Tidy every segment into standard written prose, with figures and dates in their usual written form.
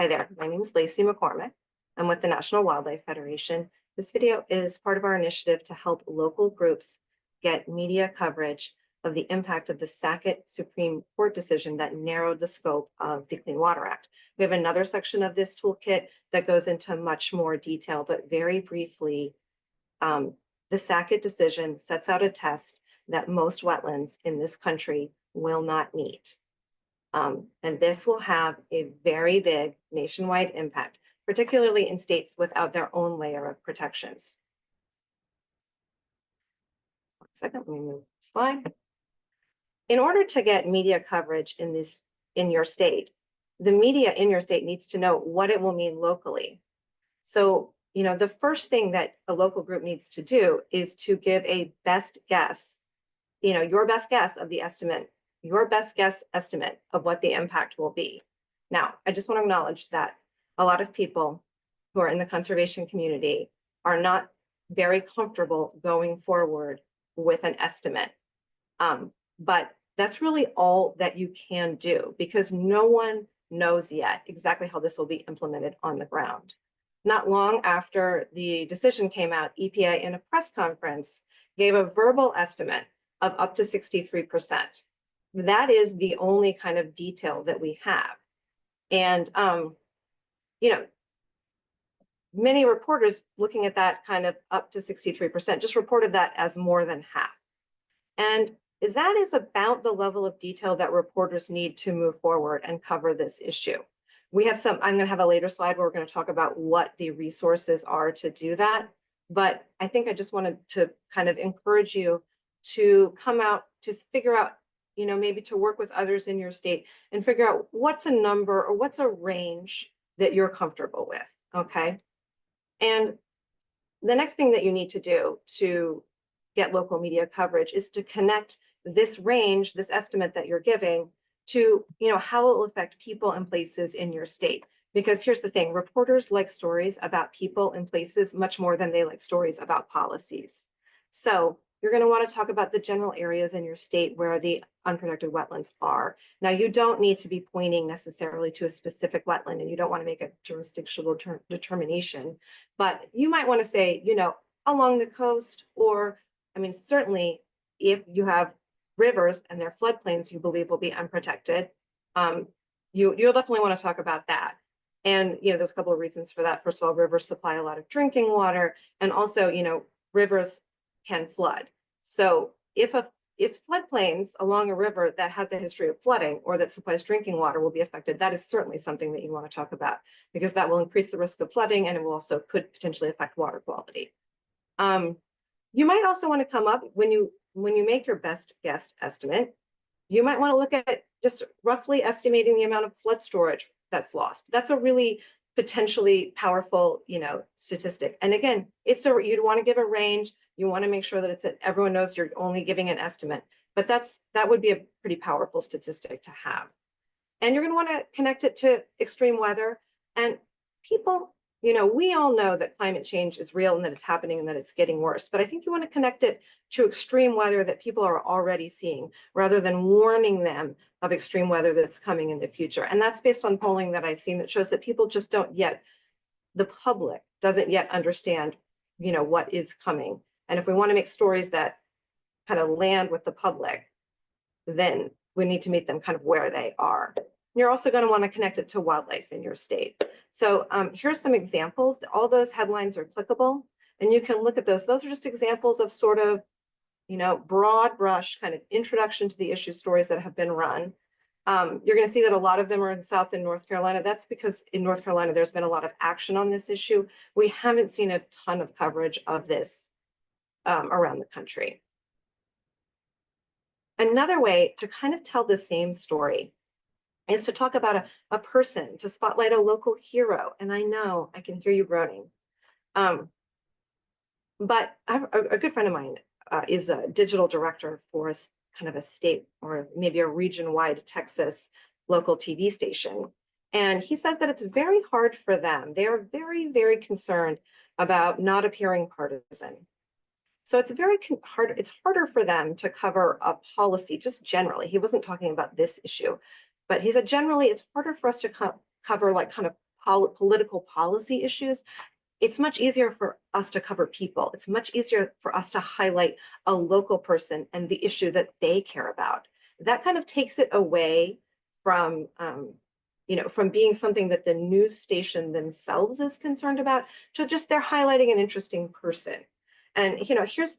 Hi there, my name is Lacey McCormick. I'm with the National Wildlife Federation. This video is part of our initiative to help local groups get media coverage of the impact of the Sackett Supreme Court decision that narrowed the scope of the Clean Water Act. We have another section of this toolkit that goes into much more detail, but very briefly, the Sackett decision sets out a test that most wetlands in this country will not meet. And this will have a very big nationwide impact, particularly in states without their own layer of protections. One second, let me move the slide. In order to get media coverage in your state, the media in your state needs to know what it will mean locally. So, the first thing that a local group needs to do is to give a best guess, your best guess of the estimate, your best guess estimate of what the impact will be. Now, I just want to acknowledge that a lot of people who are in the conservation community are not very comfortable going forward with an estimate. But that's really all that you can do because no one knows yet exactly how this will be implemented on the ground. Not long after the decision came out, EPA in a press conference gave a verbal estimate of up to 63%. That is the only kind of detail that we have. And, many reporters looking at that kind of up to 63% just reported that as more than half. And that is about the level of detail that reporters need to move forward and cover this issue. We have I'm going to have a later slide where we're going to talk about what the resources are to do that. But I think I just wanted to kind of encourage you to come out to figure out, maybe to work with others in your state and figure out what's a number or what's a range that you're comfortable with, okay? And the next thing that you need to do to get local media coverage is to connect this range, this estimate that you're giving to, how it will affect people and places in your state. Because here's the thing, reporters like stories about people and places much more than they like stories about policies. So you're going to want to talk about the general areas in your state where the unprotected wetlands are. Now, you don't need to be pointing necessarily to a specific wetland, and you don't want to make a jurisdictional determination, but you might want to say, along the coast, or, certainly if you have rivers and their floodplains you believe will be unprotected, you'll definitely want to talk about that. And, there's a couple of reasons for that. First of all, rivers supply a lot of drinking water, and also, rivers can flood. So if floodplains along a river that has a history of flooding or that supplies drinking water will be affected, that is certainly something that you want to talk about because that will increase the risk of flooding and it will also could potentially affect water quality. You might also want to come up when you make your best guess estimate, you might want to look at just roughly estimating the amount of flood storage that's lost. That's a really potentially powerful, statistic. And again, you'd want to give a range. You want to make sure that everyone knows you're only giving an estimate, but that would be a pretty powerful statistic to have. And you're going to want to connect it to extreme weather and people. We all know that climate change is real and that it's happening and that it's getting worse, but I think you want to connect it to extreme weather that people are already seeing rather than warning them of extreme weather that's coming in the future. And that's based on polling that I've seen that shows that people just the public doesn't yet understand, what is coming. And if we want to make stories that kind of land with the public, then we need to meet them kind of where they are. You're also going to want to connect it to wildlife in your state. So here's some examples. All those headlines are clickable, and you can look at those. Those are just examples of sort of, broad brush kind of introduction to the issue stories that have been run. You're going to see that a lot of them are in South and North Carolina. That's because in North Carolina, there's been a lot of action on this issue. We haven't seen a ton of coverage of this around the country. Another way to kind of tell the same story is to talk about a person, to spotlight a local hero. And I know I can hear you groaning. But I have a good friend of mine is a digital director for kind of a state or maybe a region-wide Texas local TV station. And he says that it's very hard for them. They are very, very concerned about not appearing partisan. So it's very hard. It's harder for them to cover a policy just generally. He wasn't talking about this issue, but he said generally it's harder for us to cover like kind of political policy issues, it's much easier for us to cover people. It's much easier for us to highlight a local person and the issue that they care about. That kind of takes it away from, from being something that the news station themselves is concerned about to just they're highlighting an interesting person. And,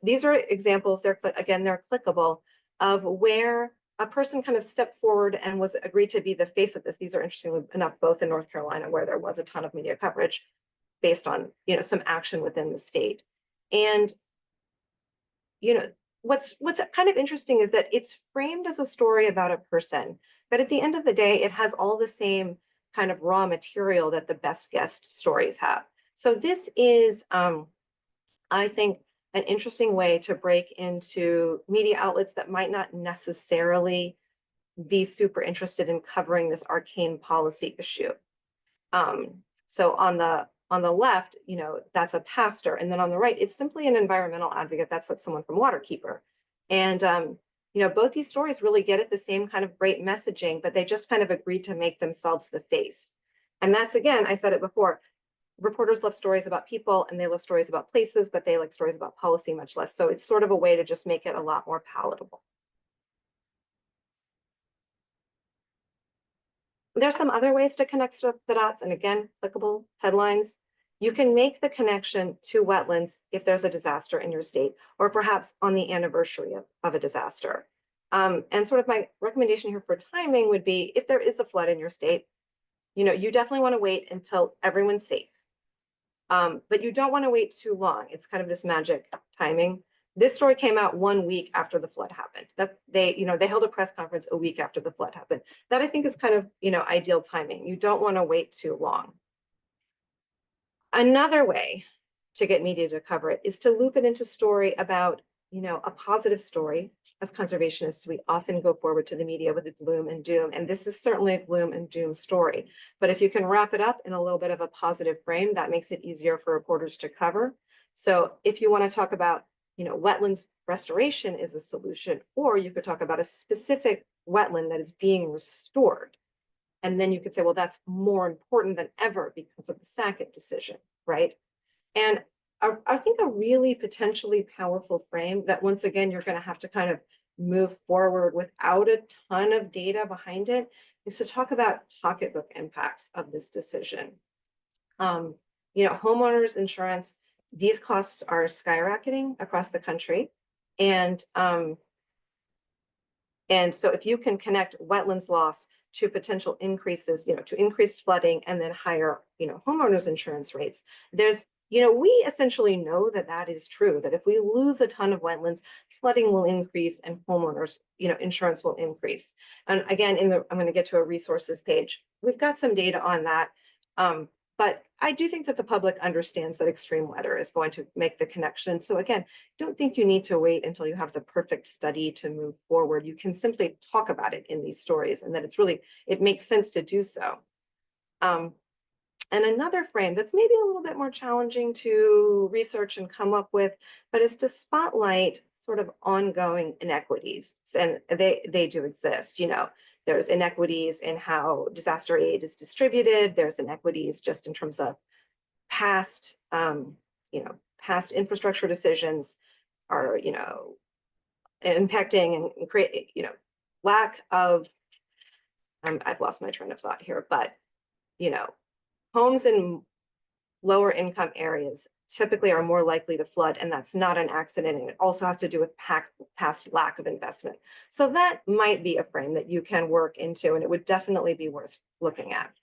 these are examples, they're clickable, of where a person kind of stepped forward and was agreed to be the face of this. These are interestingly enough, both in North Carolina, where there was a ton of media coverage based on, some action within the state. And, what's kind of interesting is that it's framed as a story about a person, but at the end of the day, it has all the same kind of raw material that the best guessed stories have. So this is, I think, an interesting way to break into media outlets that might not necessarily be super interested in covering this arcane policy issue. So on the left, that's a pastor, and then on the right, it's simply an environmental advocate. That's like someone from Waterkeeper. And both these stories really get at the same kind of great messaging, but they just kind of agreed to make themselves the face. And that's, again, I said it before, reporters love stories about people and they love stories about places, but they like stories about policy much less. So it's sort of a way to just make it a lot more palatable. There's some other ways to connect the dots, and again, clickable headlines. You can make the connection to wetlands if there's a disaster in your state, or perhaps on the anniversary of a disaster. And sort of my recommendation here for timing would be, if there is a flood in your state, you definitely want to wait until everyone's safe. But you don't want to wait too long. It's kind of this magic timing. This story came out 1 week after the flood happened. That they held a press conference a week after the flood happened. That I think is kind of, ideal timing. You don't want to wait too long. Another way to get media to cover it is to loop it into story about, a positive story. As conservationists, we often go forward to the media with a gloom and doom, and this is certainly a gloom and doom story. But if you can wrap it up in a little bit of a positive frame, that makes it easier for reporters to cover. So if you want to talk about, wetlands restoration is a solution, or you could talk about a specific wetland that is being restored. And then you could say, well, that's more important than ever because of the Sackett decision, right? And I think a really potentially powerful frame that, once again, you're going to have to kind of move forward without a ton of data behind it, is to talk about pocketbook impacts of this decision. Homeowners insurance, these costs are skyrocketing across the country. And so if you can connect wetlands loss to potential increases, to increased flooding and then higher, homeowners insurance rates, we essentially know that that is true, that if we lose a ton of wetlands, flooding will increase and homeowners, insurance will increase. And again, I'm going to get to a resources page. We've got some data on that. But I do think that the public understands that extreme weather is going to make the connection. So again, don't think you need to wait until you have the perfect study to move forward. You can simply talk about it in these stories, and that it makes sense to do so. And another frame that's maybe a little bit more challenging to research and come up with, but is to spotlight sort of ongoing inequities. And they do exist, There's inequities in how disaster aid is distributed. There's inequities just in terms of past infrastructure decisions are, impacting and create, lack of, I've lost my train of thought here, but, homes in lower income areas typically are more likely to flood, and that's not an accident. And it also has to do with past lack of investment. So that might be a frame that you can work into, and it would definitely be worth looking at.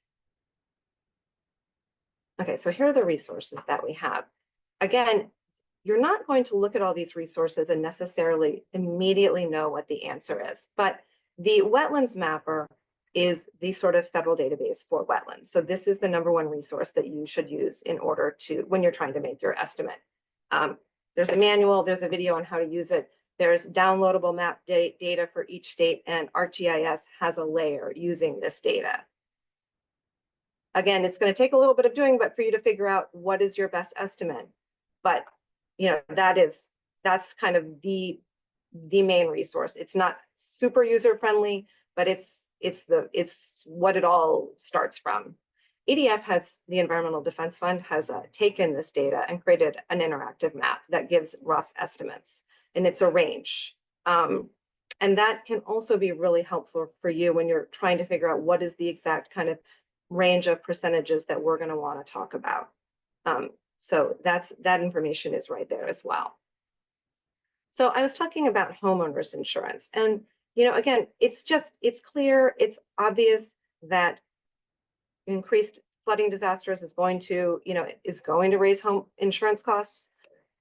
Okay, so here are the resources that we have. Again, you're not going to look at all these resources and necessarily immediately know what the answer is, but the Wetlands Mapper is the sort of federal database for wetlands. So this is the #1 resource that you should use in order to, when you're trying to make your estimate. There's a manual, there's a video on how to use it. There's downloadable map data for each state, and ArcGIS has a layer using this data. Again, it's going to take a little bit of doing, but for you to figure out what is your best estimate. But that's kind of the main resource. It's not super user friendly, but it's what it all starts from. EDF has, the Environmental Defense Fund has taken this data and created an interactive map that gives rough estimates, and it's a range. And that can also be really helpful for you when you're trying to figure out what is the exact kind of range of percentages that we're going to want to talk about. So that information is right there as well. So I was talking about homeowners insurance, and again, it's clear, it's obvious that increased flooding disasters is going to raise home insurance costs.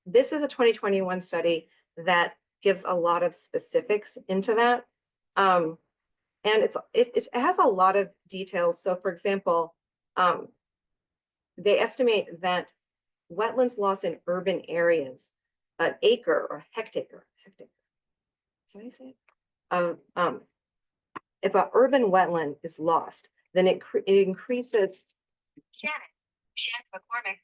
This is a 2021 study that gives a lot of specifics into that. And it has a lot of details. So for example, they estimate that wetlands loss in urban areas, an acre or hectare, is that how you say it? If an urban wetland is lost, then it increases. Shannon McCormick.